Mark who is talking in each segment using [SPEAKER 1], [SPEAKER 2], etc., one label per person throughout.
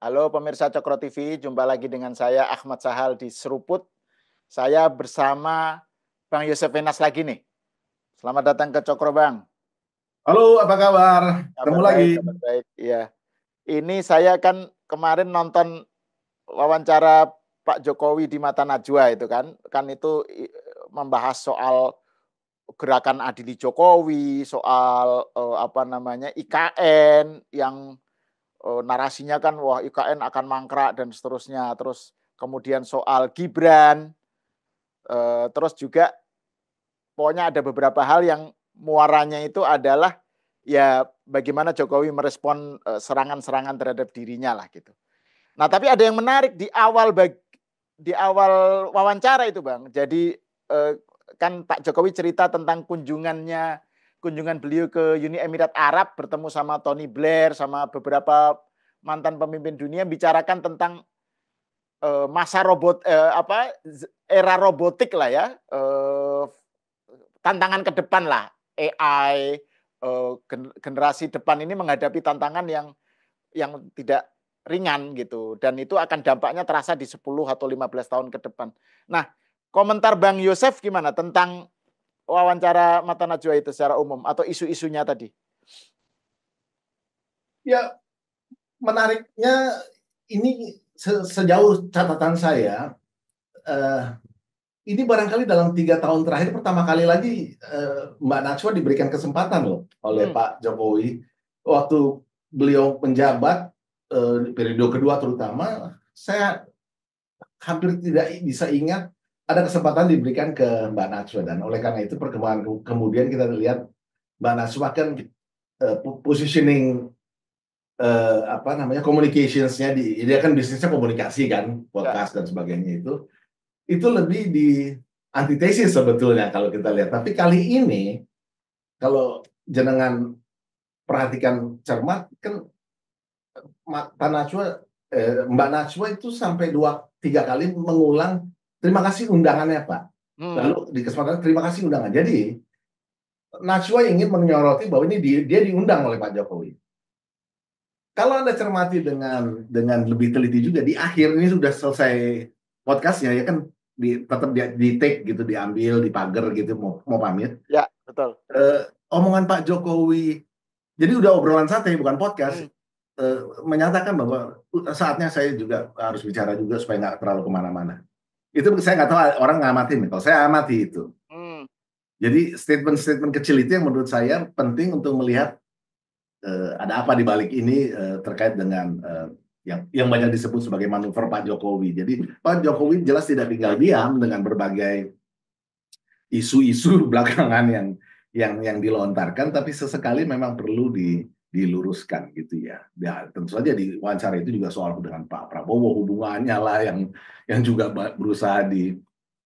[SPEAKER 1] Halo pemirsa Cokro TV, jumpa lagi dengan saya Ahmad Sahal di Seruput. Saya bersama Bang Yosef Wenas lagi nih. Selamat datang ke Cokro Bang.
[SPEAKER 2] Halo, apa kabar? Ketemu lagi.
[SPEAKER 1] Kabar baik. Iya. Ini saya kan kemarin nonton wawancara Pak Jokowi di Mata Najwa itu kan. Kan itu membahas soal gerakan Adili Jokowi, soal IKN yang narasinya kan wah IKN akan mangkrak dan seterusnya. Terus kemudian soal Gibran, terus juga pokoknya ada beberapa hal yang muaranya itu adalah ya bagaimana Jokowi merespon serangan-serangan terhadap dirinya lah gitu. Nah tapi ada yang menarik di awal wawancara itu Bang. Jadi kan Pak Jokowi cerita tentang kunjungan beliau ke Uni Emirat Arab, bertemu sama Tony Blair, sama beberapa mantan pemimpin dunia, bicarakan tentang era robotik lah ya, tantangan ke depan lah, AI, generasi depan ini menghadapi tantangan yang tidak ringan gitu, dan itu akan dampaknya terasa di 10 atau 15 tahun ke depan. Nah, komentar Bang Yosef gimana tentang wawancara Mata Najwa itu secara umum atau isu-isunya tadi?
[SPEAKER 2] Ya, menariknya ini sejauh catatan saya, ini barangkali dalam 3 tahun terakhir pertama kali lagi Mbak Najwa diberikan kesempatan loh oleh Pak Jokowi waktu beliau menjabat periode kedua terutama. Saya hampir tidak bisa ingat ada kesempatan diberikan ke Mbak Najwa, dan oleh karena itu perkembangan kemudian kita lihat Mbak Najwa kan positioning communications-nya dia kan bisnisnya komunikasi kan, podcast dan sebagainya, itu lebih di antitesis sebetulnya kalau kita lihat. Tapi kali ini kalau jenengan perhatikan cermat kan Mbak Najwa itu sampai 2-3 kali mengulang terima kasih undangannya Pak. Lalu di kesempatan terima kasih undangan. Jadi Najwa ingin menyoroti bahwa ini dia diundang oleh Pak Jokowi. Kalau Anda cermati dengan lebih teliti juga, di akhir ini sudah selesai podcastnya ya kan, tetap di take gitu, diambil, dipagar gitu, mau pamit.
[SPEAKER 1] Ya, betul.
[SPEAKER 2] Omongan Pak Jokowi, jadi udah obrolan santai bukan podcast, menyatakan bahwa saatnya saya juga harus bicara juga supaya nggak terlalu kemana-mana. Itu saya nggak tahu orang ngamatin, kalau saya amati itu. Jadi statement-statement kecil itu yang menurut saya penting untuk melihat ada apa di balik ini terkait dengan yang banyak disebut sebagai manuver Pak Jokowi. Jadi Pak Jokowi jelas tidak tinggal diam dengan berbagai isu-isu belakangan yang dilontarkan, tapi sesekali memang perlu diluruskan gitu ya. Ya tentu saja di wawancara itu juga soal dengan Pak Prabowo hubungannya lah yang juga berusaha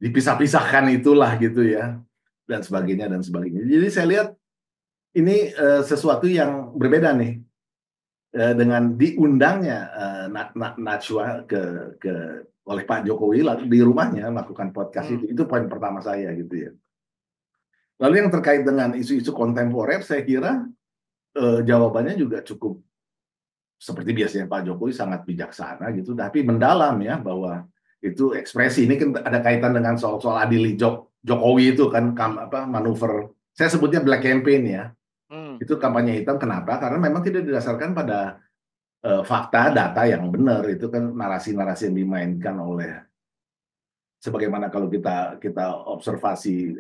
[SPEAKER 2] dipisah-pisahkan itulah gitu ya, dan sebagainya dan sebagainya. Jadi saya lihat ini sesuatu yang berbeda nih dengan diundangnya Najwa oleh Pak Jokowi di rumahnya melakukan podcast itu poin pertama saya gitu ya. Lalu yang terkait dengan isu-isu kontemporer, saya kira jawabannya juga cukup seperti biasanya Pak Jokowi, sangat bijaksana gitu, tapi mendalam ya, bahwa itu ekspresi ini kan ada kaitan dengan soal Adili Jokowi itu kan manuver, saya sebutnya black campaign ya. Itu kampanye hitam. Kenapa? Karena memang tidak didasarkan pada fakta, data yang benar. Itu kan narasi-narasi yang dimainkan oleh, sebagaimana kalau kita observasi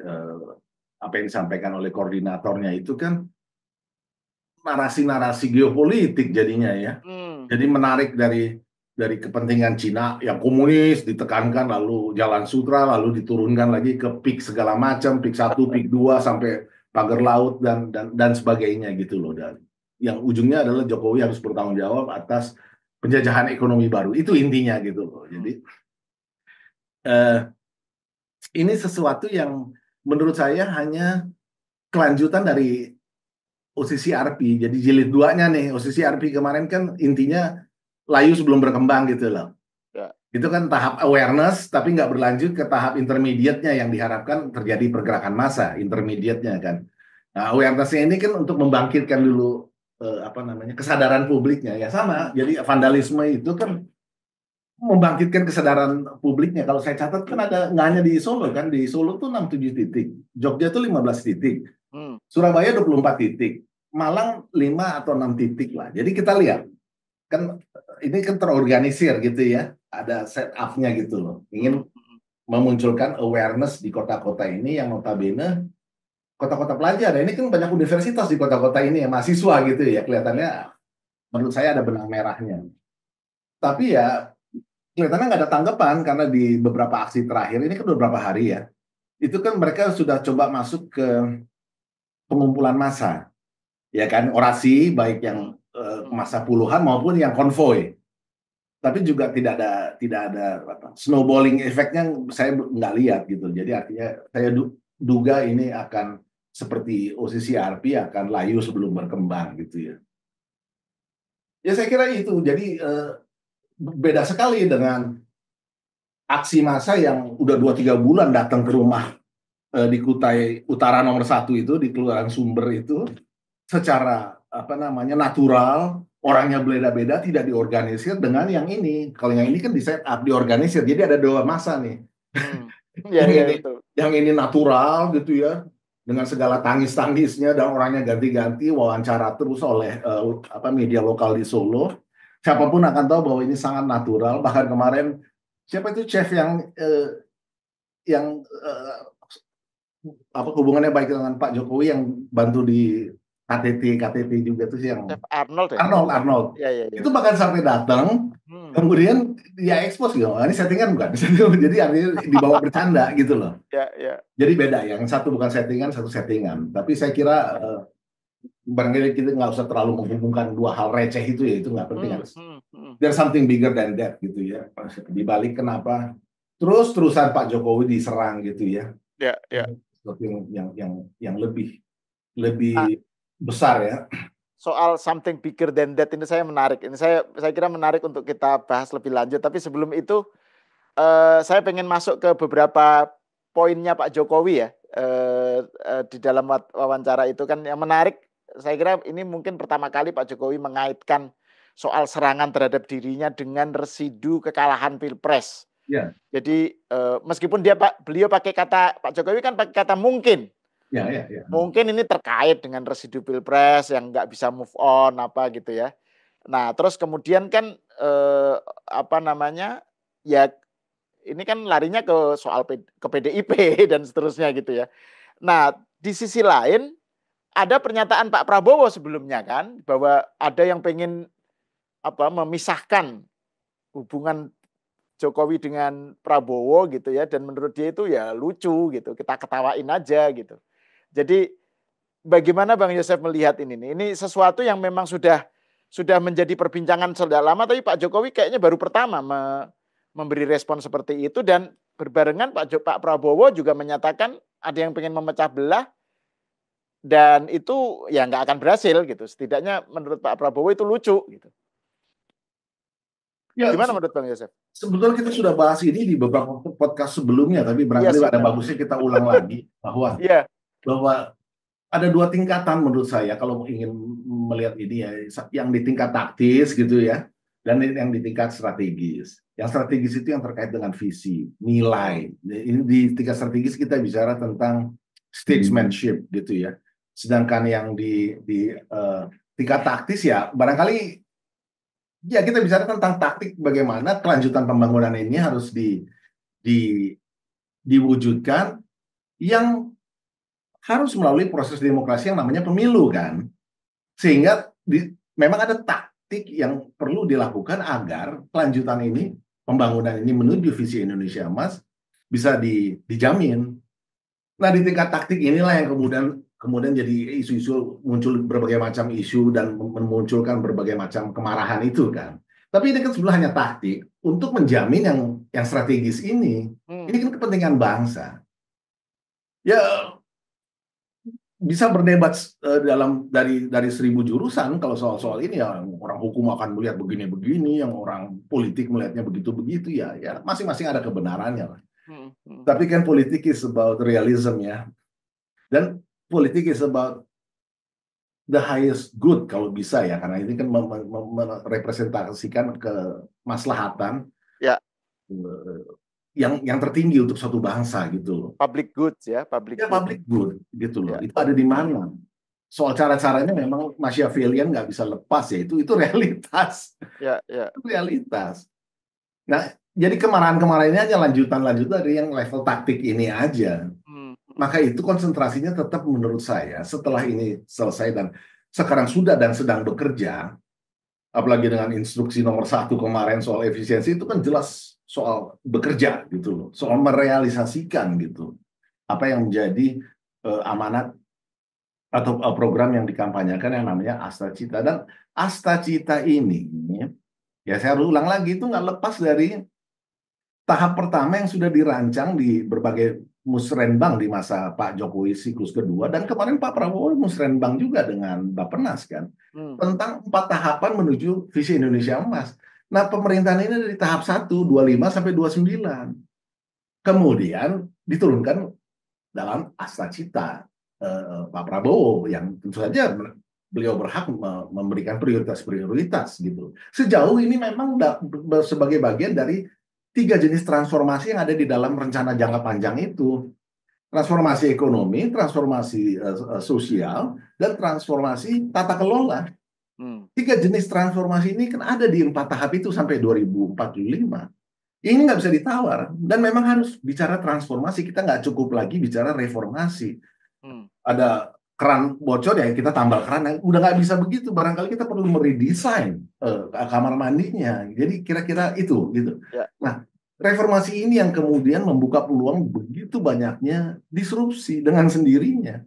[SPEAKER 2] apa yang disampaikan oleh koordinatornya itu kan narasi-narasi geopolitik jadinya ya. Jadi menarik dari kepentingan Cina yang komunis ditekankan, lalu Jalan Sutra, lalu diturunkan lagi ke PIK segala macam, PIK 1, PIK 2 sampai pagar laut dan sebagainya gitu loh. Dan yang ujungnya adalah Jokowi harus bertanggung jawab atas penjajahan ekonomi baru. Itu intinya gitu loh. Jadi ini sesuatu yang menurut saya hanya kelanjutan dari OCCRP. Jadi jilid 2-nya nih, OCCRP kemarin kan intinya layu sebelum berkembang gitu loh. Itu kan tahap awareness, tapi nggak berlanjut ke tahap intermediate-nya yang diharapkan terjadi pergerakan massa, intermediate-nya kan. Nah, awareness-nya ini kan untuk membangkitkan dulu kesadaran publiknya ya sama. Jadi vandalisme itu kan membangkitkan kesadaran publiknya. Kalau saya catat kan ada nggak hanya di Solo kan, di Solo tuh 6-7 titik, Jogja tuh 15 titik, Surabaya 24 titik, Malang 5 atau 6 titik lah. Jadi kita lihat kan ini kan terorganisir gitu ya, ada set up-nya gitu loh. Ingin memunculkan awareness di kota-kota ini yang notabene kota-kota pelajar. Ini kan banyak universitas di kota-kota ini ya, mahasiswa gitu ya. Kelihatannya menurut saya ada benang merahnya. Tapi ya kelihatannya nggak ada tanggapan karena di beberapa aksi terakhir ini kan beberapa hari ya, itu kan mereka sudah coba masuk ke pengumpulan massa, ya kan, orasi baik yang massa puluhan maupun yang konvoy. Tapi juga tidak ada snowballing efeknya saya nggak lihat gitu. Jadi artinya saya duga ini akan seperti OCCRP akan layu sebelum berkembang gitu ya. Ya saya kira itu. Jadi beda sekali dengan aksi massa yang udah 2-3 bulan datang ke rumah di Kutai Utara nomor 1 itu, di Kelurahan Sumber itu, secara natural, orangnya beda-beda, tidak diorganisir dengan yang ini. Kalau yang ini kan di set up, diorganisir, jadi ada 2 massa nih. Yang ini natural gitu ya, dengan segala tangis-tangisnya dan orangnya ganti-ganti, wawancara terus oleh media lokal di Solo. Siapapun akan tahu bahwa ini sangat natural. Bahkan kemarin siapa itu chef yang hubungannya baik dengan Pak Jokowi yang bantu di KTT juga tuh yang
[SPEAKER 1] Chef Arnold ya?
[SPEAKER 2] Arnold. Ya. Itu bahkan sampai datang, kemudian dia expose gitu. Ini settingan bukan? Jadi artinya dibawa bercanda gitu loh.
[SPEAKER 1] Ya.
[SPEAKER 2] Jadi beda, yang satu bukan settingan, satu settingan. Tapi saya kira barangkali kita nggak usah terlalu menghubungkan 2 hal receh itu ya, itu nggak penting. There's something bigger than that gitu ya. Di balik kenapa terus-terusan Pak Jokowi diserang gitu ya.
[SPEAKER 1] Ya.
[SPEAKER 2] Sesuatu yang lebih besar ya.
[SPEAKER 1] Soal something bigger than that ini saya menarik. Ini saya kira menarik untuk kita bahas lebih lanjut. Tapi sebelum itu saya pengen masuk ke beberapa poinnya Pak Jokowi ya di dalam wawancara itu kan yang menarik. Saya kira ini mungkin pertama kali Pak Jokowi mengaitkan soal serangan terhadap dirinya dengan residu kekalahan Pilpres.
[SPEAKER 2] Ya.
[SPEAKER 1] Jadi meskipun beliau pakai kata, Pak Jokowi kan pakai kata mungkin.
[SPEAKER 2] Ya.
[SPEAKER 1] Mungkin ini terkait dengan residu Pilpres yang nggak bisa move on apa gitu ya. Nah terus kemudian kan ya ini kan larinya ke soal ke PDIP dan seterusnya gitu ya. Nah di sisi lain ada pernyataan Pak Prabowo sebelumnya kan bahwa ada yang pengen memisahkan hubungan Jokowi dengan Prabowo gitu ya, dan menurut dia itu ya lucu gitu, kita ketawain aja gitu. Jadi bagaimana Bang Yosef melihat ini nih? Ini sesuatu yang memang sudah menjadi perbincangan sudah lama, tapi Pak Jokowi kayaknya baru pertama memberi respon seperti itu, dan berbarengan Pak Prabowo juga menyatakan ada yang pengen memecah belah dan itu ya nggak akan berhasil gitu. Setidaknya menurut Pak Prabowo itu lucu gitu. Ya, gimana menurut Bang Yosef?
[SPEAKER 2] Sebetulnya kita sudah bahas ini di beberapa podcast sebelumnya, tapi barangkali ada bagusnya kita ulang lagi bahwa ada 2 tingkatan menurut saya kalau ingin melihat ini ya, yang di tingkat taktis gitu ya, dan yang di tingkat strategis. Yang strategis itu yang terkait dengan visi, nilai. Ini di tingkat strategis kita bicara tentang statesmanship gitu ya. Sedangkan yang di tingkat taktis ya barangkali ya kita bicara tentang taktik bagaimana kelanjutan pembangunan ini harus diwujudkan yang harus melalui proses demokrasi yang namanya pemilu kan. Sehingga memang ada taktik yang perlu dilakukan agar kelanjutan ini, pembangunan ini menuju visi Indonesia Emas bisa dijamin. Nah di tingkat taktik inilah yang kemudian jadi isu-isu, muncul berbagai macam isu dan memunculkan berbagai macam kemarahan itu kan. Tapi ini kan sebenarnya hanya taktik untuk menjamin yang strategis ini. Ini kan kepentingan bangsa. Ya bisa berdebat dari 1000 jurusan kalau soal ini ya, orang hukum akan melihat begini-begini, yang orang politik melihatnya begitu-begitu ya masing-masing ada kebenarannya lah. Tapi kan politik is about realism ya. Dan politik is about the highest good kalau bisa ya, karena ini kan merepresentasikan kemaslahatan
[SPEAKER 1] Ya.
[SPEAKER 2] yang tertinggi untuk suatu bangsa gitu loh.
[SPEAKER 1] Public goods ya, public good.
[SPEAKER 2] Public good gitu loh.
[SPEAKER 1] Ya.
[SPEAKER 2] Itu ada di mana? Soal cara-caranya memang Machiavellian nggak bisa lepas ya, itu realitas.
[SPEAKER 1] Ya.
[SPEAKER 2] Itu realitas. Nah, jadi kemarahan-kemarahan ini aja lanjutan dari yang level taktik ini aja. Maka itu konsentrasinya tetap menurut saya setelah ini selesai dan sekarang sudah dan sedang bekerja, apalagi dengan instruksi nomor 1 kemarin soal efisiensi, itu kan jelas soal bekerja gitu loh, soal merealisasikan gitu apa yang menjadi amanat atau program yang dikampanyekan yang namanya Asta Cita. Dan Asta Cita ini, ya saya harus ulang lagi, itu nggak lepas dari tahap pertama yang sudah dirancang di berbagai musrenbang di masa Pak Jokowi siklus kedua, dan kemarin Pak Prabowo musrenbang juga dengan Bappenas kan, tentang 4 tahapan menuju visi Indonesia Emas. Nah, pemerintahan ini dari tahap 1, 25 sampai 29. Kemudian diturunkan dalam Asta Cita Pak Prabowo yang tentu saja beliau berhak memberikan prioritas-prioritas gitu. Sejauh ini memang sebagai bagian dari 3 jenis transformasi yang ada di dalam rencana jangka panjang itu. Transformasi ekonomi, transformasi sosial, dan transformasi tata kelola. 3 jenis transformasi ini kan ada di 4 tahap itu sampai 2045. Ini nggak bisa ditawar. Dan memang harus bicara transformasi, kita nggak cukup lagi bicara reformasi. Ada keran bocor ya kita tambal keran, udah nggak bisa begitu. Barangkali kita perlu meredesain kamar mandinya. Jadi kira-kira itu gitu.
[SPEAKER 1] Ya.
[SPEAKER 2] Nah, reformasi ini yang kemudian membuka peluang begitu banyaknya disrupsi dengan sendirinya.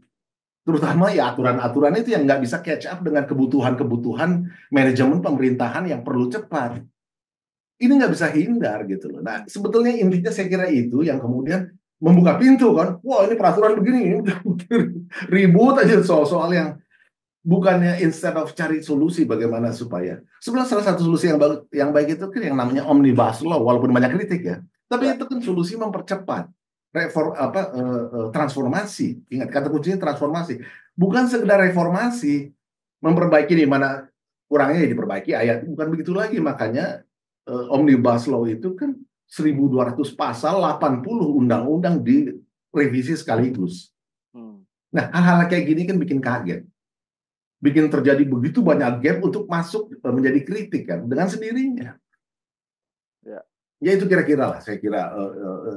[SPEAKER 2] Terutama ya aturan-aturan itu yang nggak bisa catch up dengan kebutuhan-kebutuhan manajemen pemerintahan yang perlu cepat. Ini nggak bisa hindar gitu loh. Nah, sebetulnya intinya saya kira itu yang kemudian membuka pintu kan. Wah, ini peraturan begini, ribut aja soal-soal yang bukannya instead of cari solusi bagaimana supaya. Sebenarnya salah satu solusi yang baik itu kan yang namanya omnibus law, walaupun banyak kritik ya. Tapi itu kan solusi mempercepat transformasi. Ingat kata kuncinya transformasi. Bukan sekedar reformasi, memperbaiki di mana kurangnya ya diperbaiki ayat. Bukan begitu lagi, makanya omnibus law itu kan 1.200 pasal, 80 undang-undang direvisi sekaligus. Nah, hal-hal kayak gini kan bikin kaget. Bikin terjadi begitu banyak gap untuk masuk menjadi kritik kan dengan sendirinya. Ya itu kira-kira lah saya kira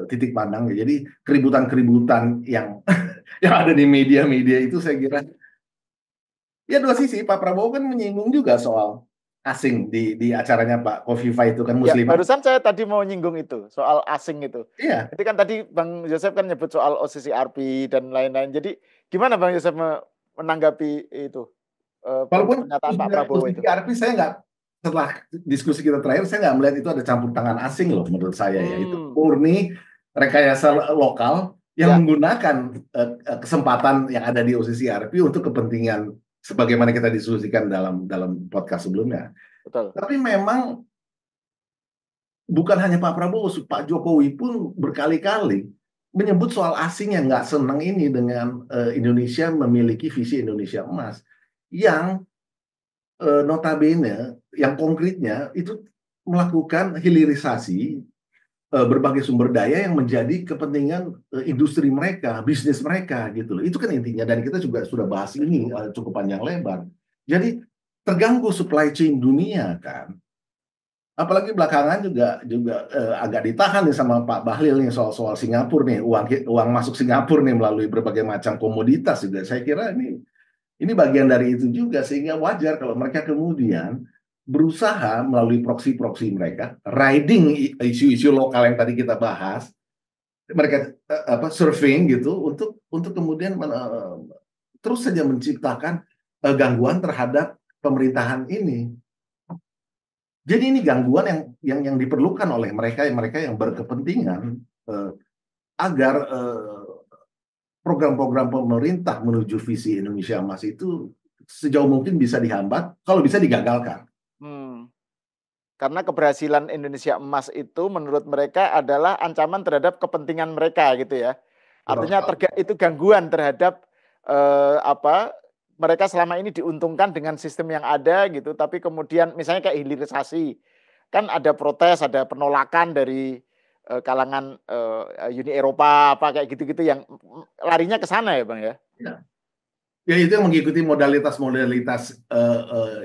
[SPEAKER 2] titik pandang. Jadi keributan-keributan yang yang ada di media-media itu saya kira ya dua sisi. Pak Prabowo kan menyinggung juga soal asing di acaranya Pak Kofifa itu kan Muslim.
[SPEAKER 1] Ya, barusan saya tadi mau nyinggung itu soal asing itu.
[SPEAKER 2] Iya.
[SPEAKER 1] Jadi kan tadi Bang Yosef kan nyebut soal OCCRP dan lain-lain. Jadi gimana Bang Yosef menanggapi itu?
[SPEAKER 2] Walaupun
[SPEAKER 1] pernyataan Pak Prabowo itu.
[SPEAKER 2] OCCRP saya nggak, setelah diskusi kita terakhir saya nggak melihat itu ada campur tangan asing loh menurut saya ya. Itu murni rekayasa lokal yang menggunakan kesempatan yang ada di OCCRP untuk kepentingan sebagaimana kita diskusikan dalam podcast sebelumnya.
[SPEAKER 1] Betul.
[SPEAKER 2] Tapi memang bukan hanya Pak Prabowo, Pak Jokowi pun berkali-kali menyebut soal asing yang nggak senang ini dengan Indonesia memiliki visi Indonesia Emas yang notabene yang konkretnya itu melakukan hilirisasi berbagai sumber daya yang menjadi kepentingan industri mereka, bisnis mereka gitu loh. Itu kan intinya, dan kita juga sudah bahas ini cukup panjang lebar. Jadi terganggu supply chain dunia kan. Apalagi belakangan juga agak ditahan nih sama Pak Bahlil nih soal Singapura nih, uang masuk Singapura nih melalui berbagai macam komoditas juga. Saya kira ini bagian dari itu juga, sehingga wajar kalau mereka kemudian berusaha melalui proksi-proksi mereka, riding isu-isu lokal yang tadi kita bahas, mereka surfing gitu untuk kemudian terus saja menciptakan gangguan terhadap pemerintahan ini. Jadi ini gangguan yang diperlukan oleh mereka yang berkepentingan agar program-program pemerintah menuju visi Indonesia Emas itu sejauh mungkin bisa dihambat, kalau bisa digagalkan.
[SPEAKER 1] Karena keberhasilan Indonesia Emas itu menurut mereka adalah ancaman terhadap kepentingan mereka gitu ya. Artinya itu gangguan terhadap mereka selama ini diuntungkan dengan sistem yang ada gitu, tapi kemudian misalnya kayak hilirisasi, kan ada protes, ada penolakan dari kalangan Uni Eropa apa kayak gitu-gitu yang larinya ke sana ya Bang ya.
[SPEAKER 2] Ya. Ya itu yang mengikuti modalitas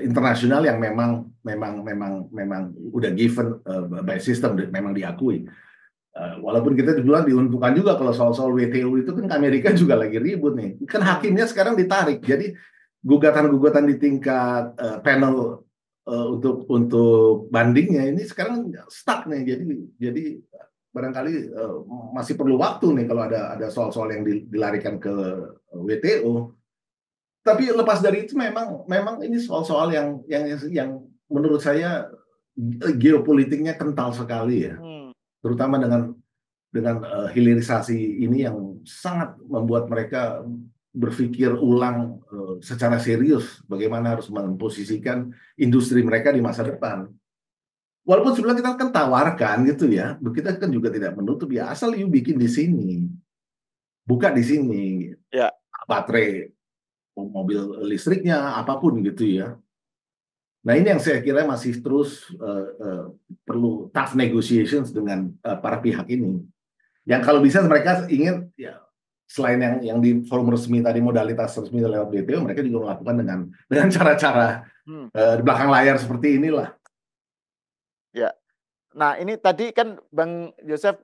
[SPEAKER 2] internasional yang memang udah given by system, memang diakui. Walaupun kita bilang diuntungkan juga kalau soal WTO itu kan Amerika juga lagi ribut nih. Kan hakimnya sekarang ditarik. Jadi gugatan-gugatan di tingkat panel untuk bandingnya ini sekarang stuck nih. Jadi barangkali masih perlu waktu nih kalau ada soal-soal yang dilarikan ke WTO. Tapi lepas dari itu memang ini soal-soal yang menurut saya geopolitiknya kental sekali ya. Terutama dengan hilirisasi ini yang sangat membuat mereka berpikir ulang secara serius bagaimana harus memposisikan industri mereka di masa depan. Walaupun sebenarnya kita kan tawarkan gitu ya, kita kan juga tidak menutup ya asal you bikin di sini, buka di sini,
[SPEAKER 1] ya.
[SPEAKER 2] Baterai, mobil listriknya, apapun gitu ya. Nah ini yang saya kira masih terus perlu tough negotiations dengan para pihak ini. Yang kalau bisa mereka ingin ya selain yang di forum resmi tadi modalitas resmi lewat WTO, mereka juga melakukan dengan cara-cara di belakang layar seperti inilah.
[SPEAKER 1] Ya. Nah ini tadi kan Bang Joseph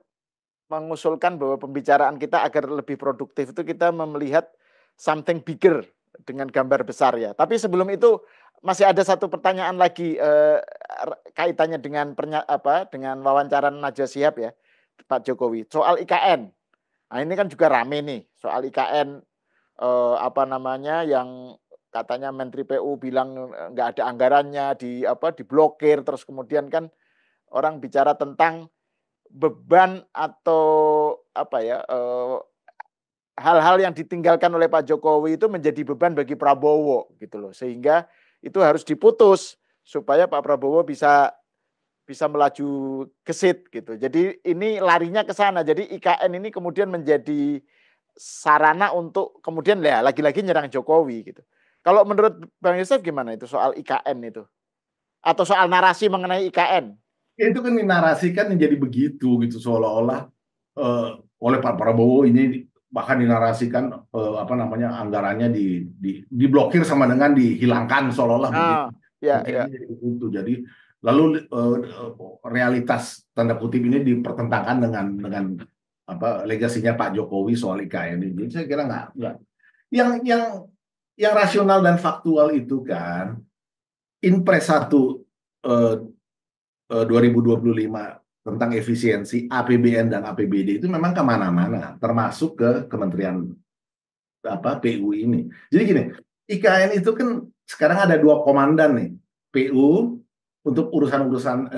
[SPEAKER 1] mengusulkan bahwa pembicaraan kita agar lebih produktif itu kita melihat something bigger dengan gambar besar ya. Tapi sebelum itu masih ada satu pertanyaan lagi kaitannya dengan dengan wawancara Najwa Shihab ya, Pak Jokowi soal IKN. Nah ini kan juga rame nih soal IKN yang katanya Menteri PU bilang nggak ada anggarannya, diblokir, terus kemudian kan orang bicara tentang beban atau hal-hal yang ditinggalkan oleh Pak Jokowi itu menjadi beban bagi Prabowo gitu loh, sehingga itu harus diputus supaya Pak Prabowo bisa melaju gesit gitu. Jadi ini larinya ke sana. Jadi IKN ini kemudian menjadi sarana untuk kemudian ya lagi-lagi nyerang Jokowi gitu. Kalau menurut Bang Yosef gimana itu soal IKN itu? Atau soal narasi mengenai IKN?
[SPEAKER 2] Ya, itu kan dinarasikan menjadi begitu gitu seolah-olah oleh Pak Prabowo ini bahkan dinarasikan anggarannya diblokir sama dengan dihilangkan seolah-olah begitu.
[SPEAKER 1] Ya.
[SPEAKER 2] Itu jadi lalu realitas tanda kutip ini dipertentangkan dengan legasinya Pak Jokowi soal IKN ini. Jadi saya kira nggak. Yang rasional dan faktual itu kan Inpres 1 2025 tentang efisiensi APBN dan APBD itu memang kemana-mana, termasuk ke Kementerian PU ini. Jadi gini, IKN itu kan sekarang ada 2 komandan nih, PU untuk urusan-urusan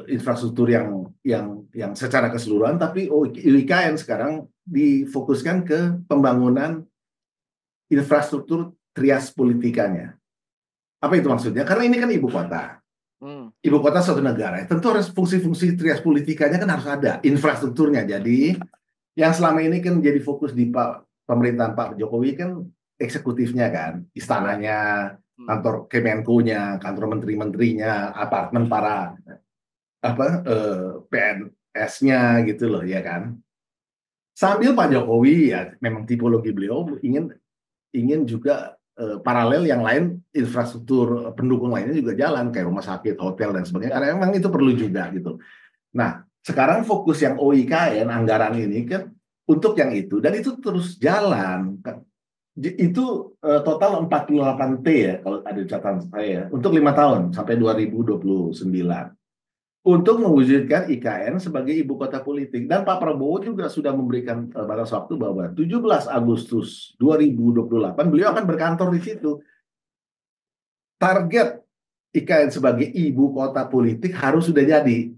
[SPEAKER 2] infrastruktur yang secara keseluruhan, tapi IKN sekarang difokuskan ke pembangunan infrastruktur trias politikanya. Apa itu maksudnya? Karena ini kan ibu kota. Ibu kota suatu negara, tentu harus fungsi-fungsi trias politikanya kan harus ada, infrastrukturnya. Jadi yang selama ini kan jadi fokus di pemerintahan Pak Jokowi kan eksekutifnya kan, istananya, kantor Kemenko-nya, kantor menteri-menterinya, apartemen para PNS-nya gitu loh ya kan. Sambil Pak Jokowi ya memang tipologi beliau ingin juga paralel yang lain infrastruktur pendukung lainnya juga jalan kayak rumah sakit, hotel dan sebagainya karena memang itu perlu juga gitu. Nah, sekarang fokus yang OIKN anggaran ini kan untuk yang itu dan itu terus jalan. Itu total 48 T ya kalau ada catatan saya untuk 5 tahun sampai 2029. Untuk mewujudkan IKN sebagai ibu kota politik. Dan Pak Prabowo juga sudah memberikan batas waktu bahwa 17 Agustus 2028 beliau akan berkantor di situ. Target IKN sebagai ibu kota politik harus sudah jadi.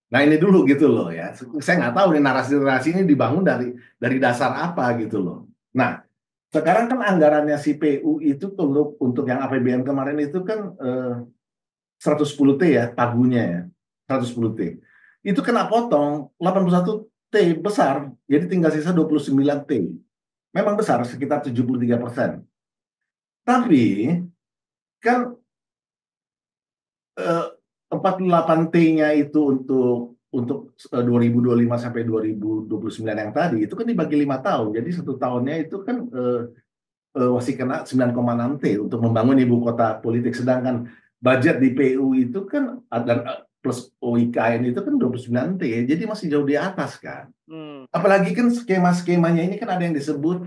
[SPEAKER 2] Nah ini dulu gitu loh ya. Saya nggak tahu nih narasi-narasi ini dibangun dari dasar apa gitu loh. Nah sekarang kan anggarannya si PU itu untuk yang APBN kemarin itu kan 110 T ya, pagunya ya, 110 T. Itu kena potong 81 T besar, jadi tinggal sisa 29 T. Memang besar, sekitar 73%. Tapi kan 48T-nya itu untuk 2025 sampai 2029 yang tadi itu kan dibagi 5 tahun. Jadi 1 tahunnya itu kan masih kena 9,6 T untuk membangun ibu kota politik. Sedangkan budget di PU itu kan ada plus OIKN itu kan 29 T. Jadi masih jauh di atas kan. Apalagi kan skema-skemanya ini kan ada yang disebut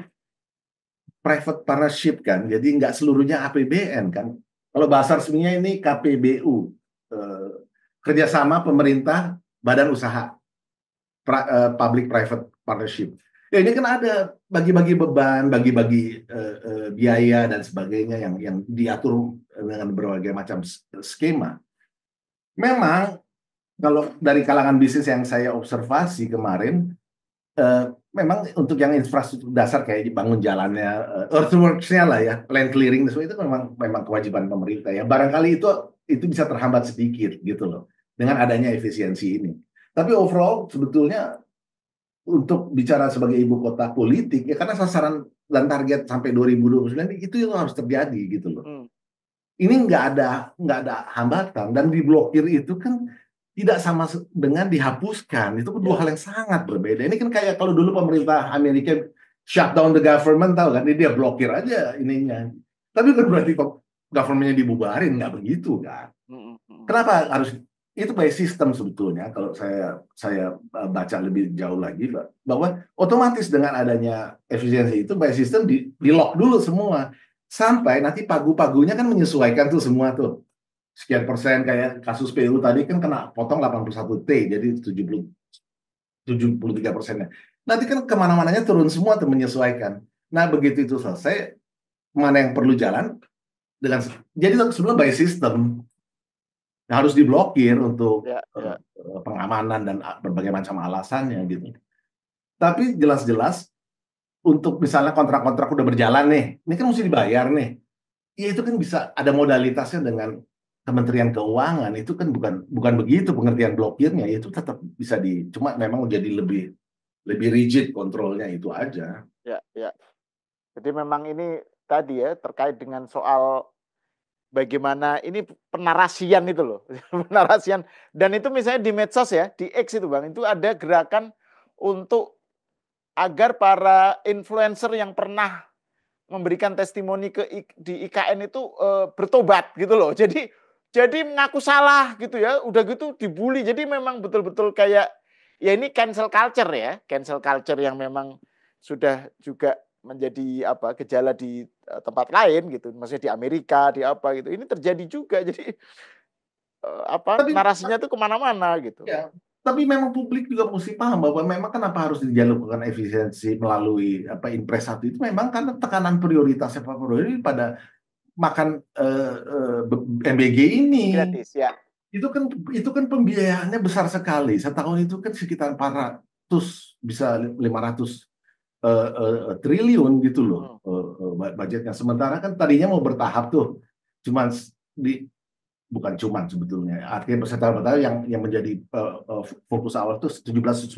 [SPEAKER 2] private partnership kan. Jadi nggak seluruhnya APBN kan. Kalau bahasa resminya ini KPBU. Kerjasama pemerintah badan usaha public private partnership. Ya ini kan ada bagi-bagi beban, bagi-bagi biaya dan sebagainya yang diatur dengan berbagai macam skema. Memang kalau dari kalangan bisnis yang saya observasi kemarin, memang untuk yang infrastruktur dasar kayak bangun jalannya, earthworks-nya lah ya, land clearing itu memang kewajiban pemerintah ya. Barangkali itu bisa terhambat sedikit gitu loh dengan adanya efisiensi ini. Tapi overall sebetulnya untuk bicara sebagai ibu kota politik ya karena sasaran dan target sampai 2029 itu yang harus terjadi gitu loh. Ini nggak ada hambatan dan diblokir itu kan tidak sama dengan dihapuskan. Itu dua hal yang sangat berbeda. Ini kan kayak kalau dulu pemerintah Amerika shut down the government, tahu kan? Dia blokir aja ininya. Tapi kan berarti governmentnya dibubarin, nggak begitu kan? Kenapa harus itu by system sebetulnya? Kalau saya baca lebih jauh lagi bahwa otomatis dengan adanya efisiensi itu by system di lock dulu semua sampai nanti pagu-pagunya kan menyesuaikan tuh semua tuh. Sekian persen kayak kasus PU tadi kan kena potong 81 T, jadi 73%-nya. Nanti kan kemana-mananya turun semua tuh menyesuaikan. Nah begitu itu selesai, mana yang perlu jalan dengan jadi sebelum by system harus diblokir untuk pengamanan dan berbagai macam alasannya gitu. Tapi jelas-jelas untuk misalnya kontrak-kontrak udah berjalan nih, ini kan mesti dibayar nih. Ya itu kan bisa ada modalitasnya dengan Kementerian Keuangan itu kan bukan begitu pengertian blokirnya, itu tetap bisa cuma memang jadi lebih rigid kontrolnya itu aja.
[SPEAKER 1] Ya. Jadi memang ini tadi ya terkait dengan soal bagaimana ini penarasian itu loh, penarasian dan itu misalnya di medsos ya, di X itu Bang, itu ada gerakan untuk agar para influencer yang pernah memberikan testimoni di IKN itu bertobat gitu loh. Jadi mengaku salah gitu ya, udah gitu dibully. Jadi memang betul-betul kayak ya ini cancel culture ya, cancel culture yang memang sudah juga menjadi gejala di tempat lain gitu. Maksudnya di Amerika, di apa gitu. Ini terjadi juga. Jadi narasinya tuh kemana-mana gitu.
[SPEAKER 2] Ya, tapi memang publik juga mesti paham bahwa memang kenapa harus dilakukan efisiensi melalui Impres 1 itu memang karena tekanan prioritasnya Pak Prabowo pada makan MBG ini.
[SPEAKER 1] Gratis ya.
[SPEAKER 2] Itu kan pembiayaannya besar sekali. Setahun itu kan sekitar 400 bisa 500 triliun gitu loh budgetnya. Sementara kan tadinya mau bertahap tuh. Bukan cuman sebetulnya. Artinya bertahap yang menjadi fokus awal tuh 17-19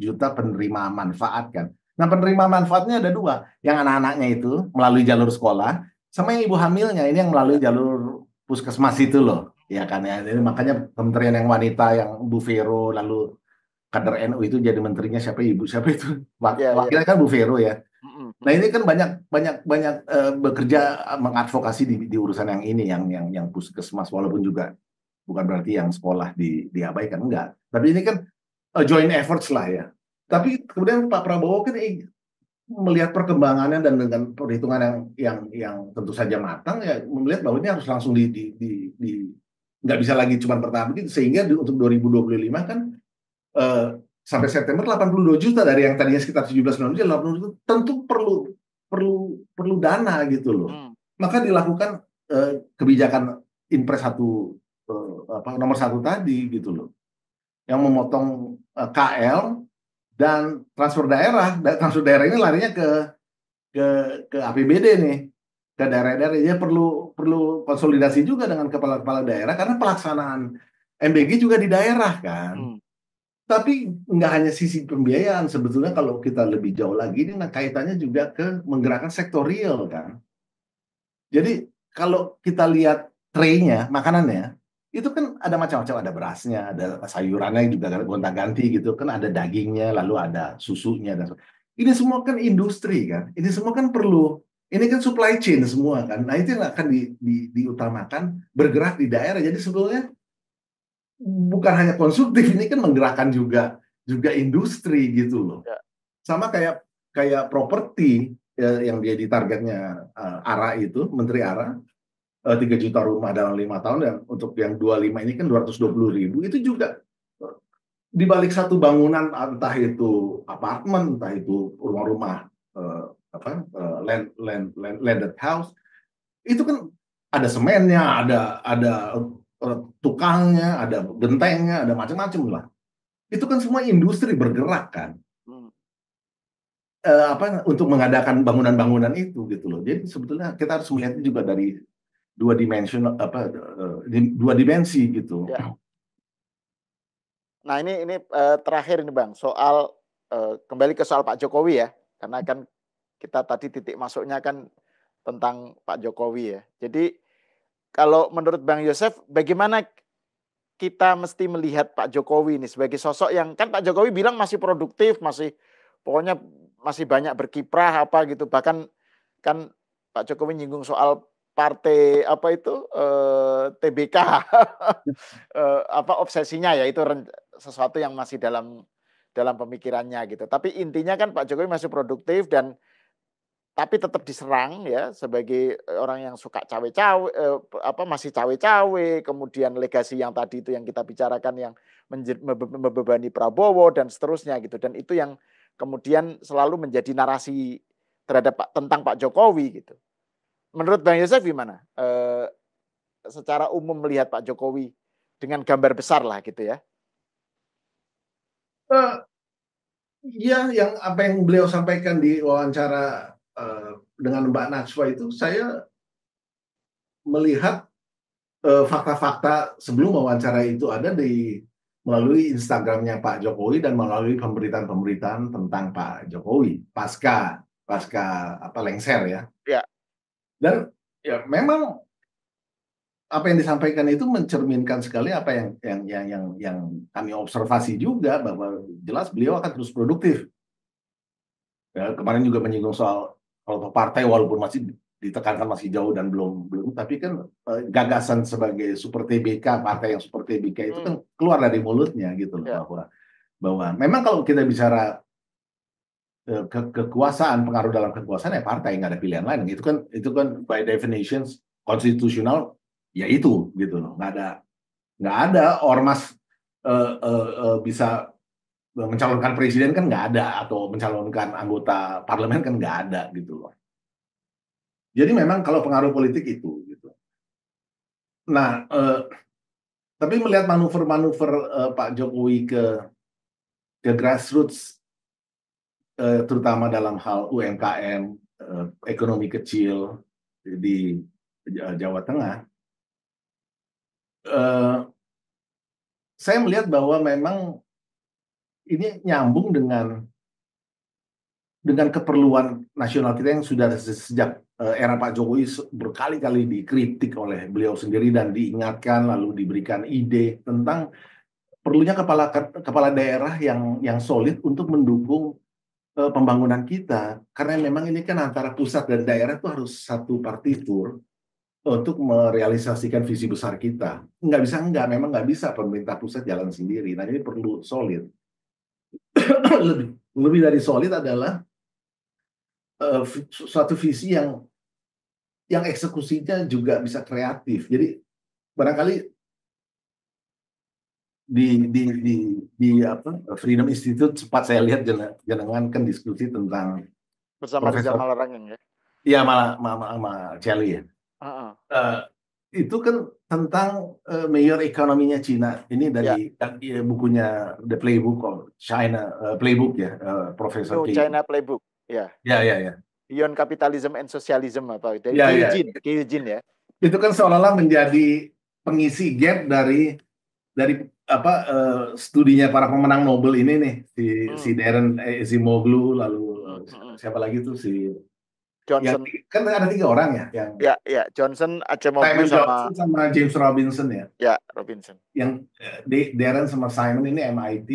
[SPEAKER 2] juta penerima manfaat kan. Nah, penerima manfaatnya ada dua. Yang anak-anaknya itu melalui jalur sekolah, sama yang ibu hamilnya ini yang melalui jalur puskesmas itu loh. Ya kan ya. Jadi makanya kementerian yang wanita yang Bu Vero lalu kader NU itu jadi menterinya siapa itu? Wakilnya kan Bu Vero ya. Nah ini kan banyak bekerja mengadvokasi di urusan yang ini yang puskesmas walaupun juga bukan berarti yang sekolah diabaikan enggak. Tapi ini kan joint efforts lah ya. Tapi kemudian Pak Prabowo kan melihat perkembangannya dan dengan perhitungan yang tentu saja matang ya melihat bahwa ini harus langsung nggak bisa lagi cuma bertahap begitu sehingga untuk 2025 kan sampai September 82 juta dari yang tadinya sekitar 17-19 juta 80 juta tentu perlu dana gitu loh. Maka dilakukan kebijakan Impres 1 nomor 1 tadi gitu loh. Yang memotong KL dan transfer daerah. Transfer daerah ini larinya ke APBD nih. Ke daerah-daerah dia perlu konsolidasi juga dengan kepala-kepala daerah karena pelaksanaan MBG juga di daerah kan. Tapi nggak hanya sisi pembiayaan, sebetulnya kalau kita lebih jauh lagi, ini kaitannya juga ke menggerakkan sektor real kan. Jadi kalau kita lihat tray-nya, makanannya, itu kan ada macam-macam, ada berasnya, ada sayurannya juga gonta-ganti gitu kan, ada dagingnya, lalu ada susunya dan ini semua kan industri kan, ini semua kan perlu, ini kan supply chain semua kan. Nah itu yang akan diutamakan bergerak di daerah. Jadi sebetulnya bukan hanya konsumtif, ini kan menggerakkan juga industri gitu loh.
[SPEAKER 1] Ya.
[SPEAKER 2] Sama kayak properti ya, yang dia di targetnya ARA itu, Menteri ARA 3 juta rumah dalam 5 tahun, dan untuk yang 25 ini kan 220.000, itu juga di balik satu bangunan, entah itu apartemen, entah itu rumah-rumah landed house, itu kan ada semennya, ada tukangnya, ada gentengnya, ada macam-macam lah. Itu kan semua industri bergerak kan. Untuk mengadakan bangunan-bangunan itu gitu loh. Jadi sebetulnya kita harus melihatnya juga dari dua dimensi gitu.
[SPEAKER 1] Ya. Nah ini terakhir ini Bang, soal kembali ke soal Pak Jokowi ya, karena kan kita tadi titik masuknya kan tentang Pak Jokowi ya. Jadi kalau menurut Bang Yosef, bagaimana kita mesti melihat Pak Jokowi ini sebagai sosok yang kan Pak Jokowi bilang masih produktif, pokoknya masih banyak berkiprah apa gitu. Bahkan kan Pak Jokowi nyinggung soal partai apa itu TBK apa obsesinya ya itu sesuatu yang masih dalam pemikirannya gitu. Tapi intinya kan Pak Jokowi masih produktif dan tapi tetap diserang ya sebagai orang yang suka cawe-cawe masih cawe-cawe, kemudian legasi yang tadi itu yang kita bicarakan yang membebani Prabowo dan seterusnya gitu, dan itu yang kemudian selalu menjadi narasi terhadap tentang Pak Jokowi gitu. Menurut Bang Yosef gimana? Secara umum melihat Pak Jokowi dengan gambar besar lah gitu ya.
[SPEAKER 2] Ya, yang apa yang beliau sampaikan di wawancara dengan Mbak Najwa itu, saya melihat fakta-fakta sebelum wawancara itu ada melalui Instagramnya Pak Jokowi dan melalui pemberitaan-pemberitaan tentang Pak Jokowi pasca lengser ya.
[SPEAKER 1] Ya.
[SPEAKER 2] Dan ya memang apa yang disampaikan itu mencerminkan sekali apa yang kami observasi juga, bahwa jelas beliau akan terus produktif. Ya, kemarin juga menyinggung soal kalau partai walaupun masih ditekankan masih jauh dan belum, tapi kan gagasan sebagai super TBK, partai yang super TBK itu kan keluar dari mulutnya gitu loh, bahwa memang kalau kita bicara kekuasaan, pengaruh dalam kekuasaan ya partai, nggak ada pilihan lain. Itu kan by definition konstitusional ya itu gitu loh. Nggak ada ormas bisa mencalonkan presiden kan nggak ada, atau mencalonkan anggota parlemen kan nggak ada gitu loh. Jadi memang kalau pengaruh politik itu gitu. Nah, tapi melihat manuver-manuver Pak Jokowi ke grassroots, terutama dalam hal UMKM, ekonomi kecil di Jawa Tengah, saya melihat bahwa memang ini nyambung dengan keperluan nasional kita yang sudah sejak era Pak Jokowi berkali-kali dikritik oleh beliau sendiri dan diingatkan, lalu diberikan ide tentang perlunya kepala daerah yang solid untuk mendukung pembangunan kita, karena memang ini kan antara pusat dan daerah itu harus satu partitur untuk merealisasikan visi besar kita. Memang nggak bisa pemerintah pusat jalan sendiri. Nah ini perlu solid. lebih dari solid adalah suatu visi yang eksekusinya juga bisa kreatif. Jadi barangkali di Freedom Institute sempat saya lihat jenengan kan diskusi tentang
[SPEAKER 1] Bersama Rizal Malarangeng ya.
[SPEAKER 2] Iya, sama Celi ya. Itu kan tentang mayor ekonominya Cina. Ini dari bukunya The Playbook of China, Playbook ya, Profesor
[SPEAKER 1] China Playbook. Ya.
[SPEAKER 2] Ya.
[SPEAKER 1] Beyond Capitalism and Socialism apa dari Eugene ya.
[SPEAKER 2] Itu kan seolah-olah menjadi pengisi gap dari studinya para pemenang Nobel ini nih, si Darren Acemoglu, lalu siapa lagi tuh si
[SPEAKER 1] Johnson.
[SPEAKER 2] Kan ada 3 orang ya yang.
[SPEAKER 1] Ya, Johnson, Acemoglu
[SPEAKER 2] Simon Johnson sama James Robinson ya.
[SPEAKER 1] Ya, Robinson.
[SPEAKER 2] Yang Darren sama Simon ini MIT,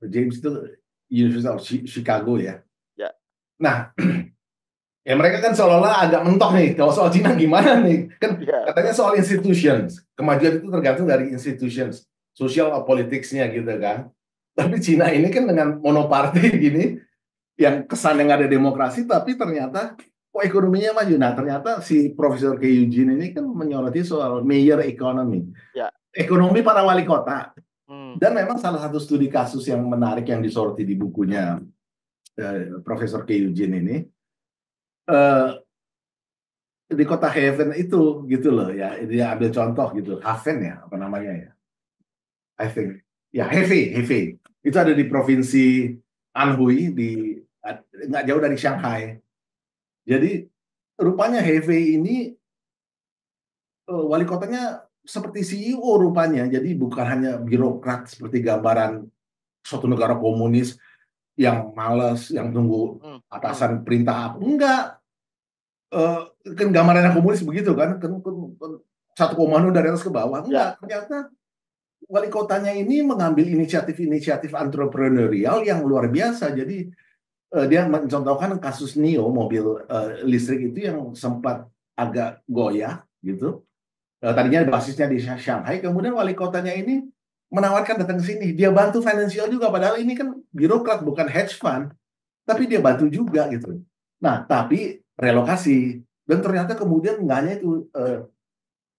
[SPEAKER 2] James itu University of Chicago ya.
[SPEAKER 1] Ya.
[SPEAKER 2] Nah, ya mereka kan seolah-olah agak mentok nih kalau soal Cina gimana nih, kan katanya soal institutions, kemajuan itu tergantung dari institutions, social politics-nya gitu kan. Tapi Cina ini kan dengan monoparti gini, yang kesan yang ada demokrasi, tapi ternyata ekonominya maju. Nah ternyata si Profesor K. Eugene ini kan menyoroti soal mayor economy, ekonomi para wali kota. Dan memang salah satu studi kasus yang menarik yang disoroti di bukunya Profesor K. Eugene ini, di kota Haven itu gitu loh ya, dia ambil contoh gitu, Haven ya apa namanya ya, I think ya Hefei itu ada di provinsi Anhui, di nggak jauh dari Shanghai. Jadi rupanya Hefei ini wali kotanya seperti CEO rupanya, jadi bukan hanya birokrat seperti gambaran suatu negara komunis yang malas, yang tunggu atasan perintah apa. Enggak. Kan gambarannya komunis begitu kan, satu komando dari atas ke bawah. Enggak, ternyata wali kotanya ini mengambil inisiatif entrepreneurial yang luar biasa. Jadi dia mencontohkan kasus NIO, mobil listrik itu yang sempat agak goyah gitu. Tadinya basisnya di Shanghai, kemudian wali kotanya ini menawarkan datang ke sini. Dia bantu finansial juga, padahal ini kan birokrat bukan hedge fund, tapi dia bantu juga gitu. Nah, tapi relokasi, dan ternyata kemudian nggak hanya itu,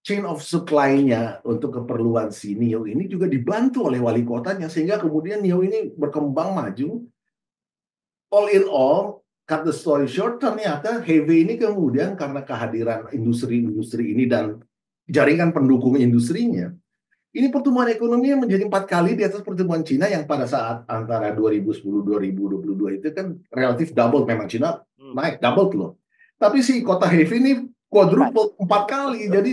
[SPEAKER 2] chain of supply-nya untuk keperluan si NIO ini juga dibantu oleh wali kotanya, sehingga kemudian NIO ini berkembang maju. All in all, cut the story short, ternyata Hefei ini kemudian karena kehadiran industri-industri ini dan jaringan pendukung industrinya, ini pertumbuhan ekonominya menjadi 4 kali di atas pertumbuhan Cina yang pada saat antara 2010-2022 itu kan relatif double. Memang Cina naik double loh. Tapi si kota Hefei ini quadruple 4 kali. Jadi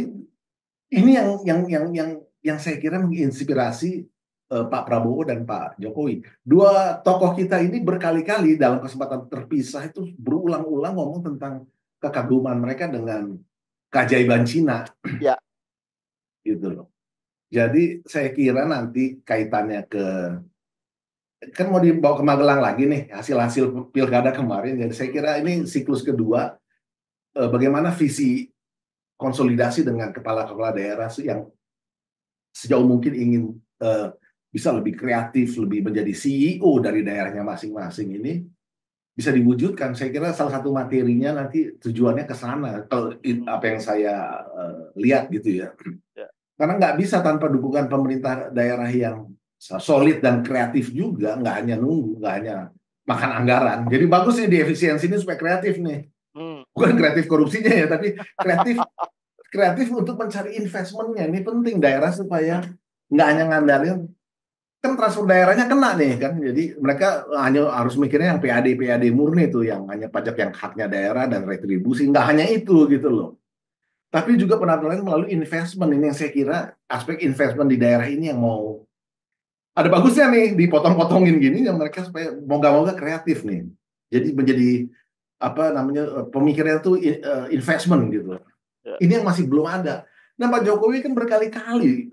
[SPEAKER 2] ini yang saya kira menginspirasi Pak Prabowo dan Pak Jokowi. Dua tokoh kita ini berkali-kali dalam kesempatan terpisah itu berulang-ulang ngomong tentang kekaguman mereka dengan keajaiban Cina.
[SPEAKER 1] Ya.
[SPEAKER 2] Gitu loh. Jadi saya kira nanti kaitannya kan mau dibawa ke Magelang lagi nih hasil-hasil pilkada kemarin. Jadi saya kira ini siklus kedua, bagaimana visi konsolidasi dengan kepala-kepala daerah yang sejauh mungkin ingin bisa lebih kreatif, lebih menjadi CEO dari daerahnya masing-masing ini bisa diwujudkan. Saya kira salah satu materinya nanti tujuannya ke sana. Kalau apa yang saya lihat gitu ya. Karena nggak bisa tanpa dukungan pemerintah daerah yang solid dan kreatif juga, nggak hanya nunggu, nggak hanya makan anggaran. Jadi bagus nih di efisiensi ini supaya kreatif nih. Bukan kreatif korupsinya ya, tapi kreatif untuk mencari investmentnya. Ini penting daerah supaya nggak hanya ngandalin, kan transfer daerahnya kena nih kan. Jadi mereka hanya harus mikirnya yang PAD murni itu, yang hanya pajak yang haknya daerah dan retribusi. Nggak hanya itu gitu loh. Tapi juga penampilan melalui investment, ini yang saya kira aspek investment di daerah ini yang mau ada bagusnya nih, dipotong-potongin gini yang mereka supaya moga-moga kreatif nih. Jadi menjadi apa namanya pemikirannya tuh investment gitu. Ini yang masih belum ada. Nah Pak Jokowi kan berkali-kali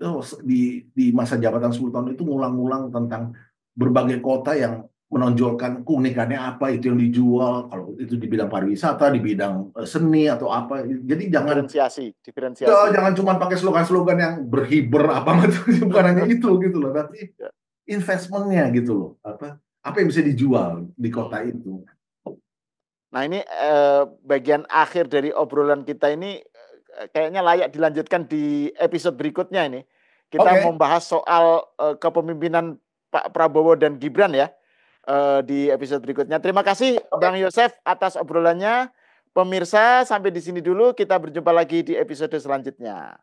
[SPEAKER 2] di masa jabatan 10 tahun itu ngulang-ngulang tentang berbagai kota yang menonjolkan keunikannya apa itu yang dijual, kalau itu di bidang pariwisata, di bidang seni atau apa. Jadi
[SPEAKER 1] diferensiasi.
[SPEAKER 2] Jangan cuma pakai slogan-slogan yang berhiber apa gitu, bukan hanya itu gitu loh, tapi investmentnya gitu loh, apa yang bisa dijual di kota itu.
[SPEAKER 1] Nah ini bagian akhir dari obrolan kita ini kayaknya layak dilanjutkan di episode berikutnya ini. Kita membahas soal kepemimpinan Pak Prabowo dan Gibran ya. Di episode berikutnya. Terima kasih Bang Yosef atas obrolannya. Pemirsa, sampai di sini dulu. Kita berjumpa lagi di episode selanjutnya.